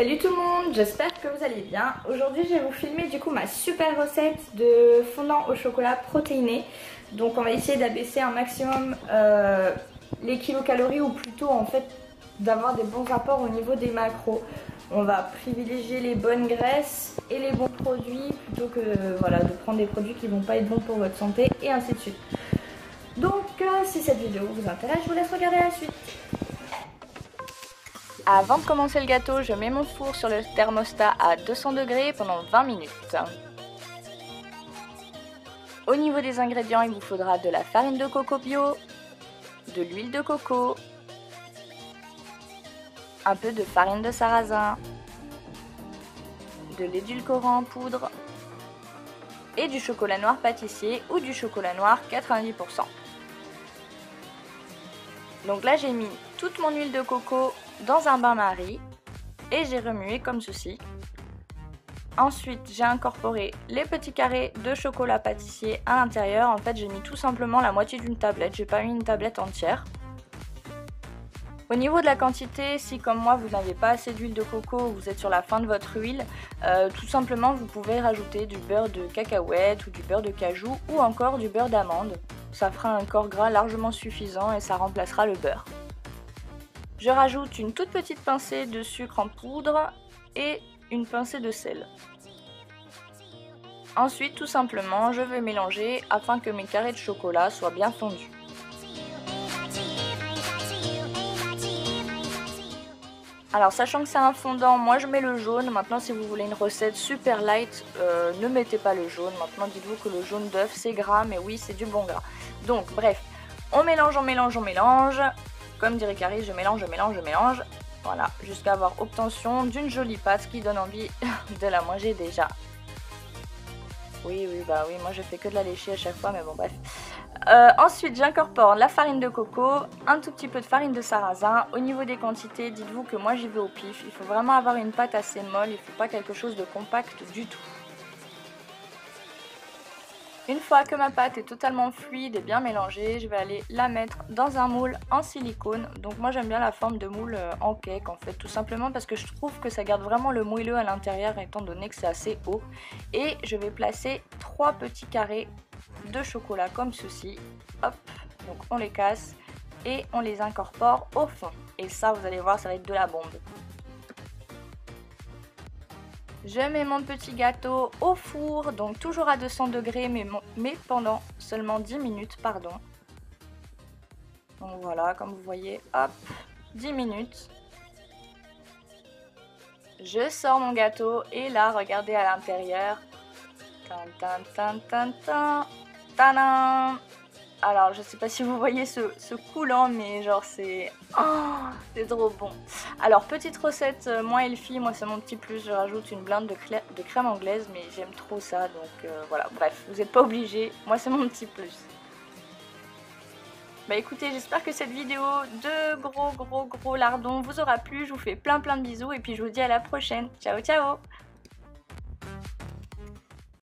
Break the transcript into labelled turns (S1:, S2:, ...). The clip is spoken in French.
S1: Salut tout le monde, j'espère que vous allez bien. Aujourd'hui je vais vous filmer du coup ma super recette de fondant au chocolat protéiné. Donc on va essayer d'abaisser un maximum les kilocalories, ou plutôt en fait d'avoir des bons apports au niveau des macros. On va privilégier les bonnes graisses et les bons produits plutôt que voilà, de prendre des produits qui vont pas être bons pour votre santé et ainsi de suite. Donc si cette vidéo vous intéresse, je vous laisse regarder la suite. Avant de commencer le gâteau, je mets mon four sur le thermostat à 200 degrés pendant 20 minutes. Au niveau des ingrédients, il vous faudra de la farine de coco bio, de l'huile de coco, un peu de farine de sarrasin, de l'édulcorant en poudre et du chocolat noir pâtissier ou du chocolat noir 90%. Donc là, j'ai mis toute mon huile de coco dans un bain-marie et j'ai remué comme ceci. Ensuite, j'ai incorporé les petits carrés de chocolat pâtissier à l'intérieur. En fait, j'ai mis tout simplement la moitié d'une tablette, j'ai pas mis une tablette entière. Au niveau de la quantité, si comme moi vous n'avez pas assez d'huile de coco, vous êtes sur la fin de votre huile, tout simplement vous pouvez rajouter du beurre de cacahuète ou du beurre de cajou ou encore du beurre d'amande. Ça fera un corps gras largement suffisant et ça remplacera le beurre. Je rajoute une toute petite pincée de sucre en poudre et une pincée de sel. Ensuite, tout simplement, je vais mélanger afin que mes carrés de chocolat soient bien fondus. Alors, sachant que c'est un fondant, moi je mets le jaune. Maintenant, si vous voulez une recette super light, ne mettez pas le jaune. Maintenant, dites-vous que le jaune d'œuf c'est gras, mais oui, c'est du bon gras. Donc, bref, on mélange, on mélange, on mélange. Comme dirait Carrie, je mélange, je mélange, je mélange. Voilà, jusqu'à avoir obtention d'une jolie pâte qui donne envie de la manger déjà. Oui, moi je fais que de la lécher à chaque fois, mais bon, bref. Ensuite, j'incorpore la farine de coco, un tout petit peu de farine de sarrasin. Au niveau des quantités, dites-vous que moi j'y vais au pif. Il faut vraiment avoir une pâte assez molle, il ne faut pas quelque chose de compact du tout. Une fois que ma pâte est totalement fluide et bien mélangée, je vais aller la mettre dans un moule en silicone. Donc moi j'aime bien la forme de moule en cake en fait, tout simplement parce que je trouve que ça garde vraiment le moelleux à l'intérieur étant donné que c'est assez haut. Et je vais placer 3 petits carrés de chocolat comme ceci. Hop, donc on les casse et on les incorpore au fond. Et ça, vous allez voir, ça va être de la bombe. Je mets mon petit gâteau au four, donc toujours à 200 degrés, mais pendant seulement 10 minutes, pardon. Donc voilà, comme vous voyez, hop, 10 minutes. Je sors mon gâteau et là, regardez à l'intérieur. Tadam! Alors, je sais pas si vous voyez ce coulant, mais genre c'est... Oh, c'est trop bon. Alors, petite recette, moi healthy, moi c'est mon petit plus, je rajoute une blinde de crème anglaise, mais j'aime trop ça, donc voilà. Bref, vous n'êtes pas obligés, moi c'est mon petit plus. Bah écoutez, j'espère que cette vidéo de gros lardons vous aura plu. Je vous fais plein de bisous et puis je vous dis à la prochaine. Ciao, ciao!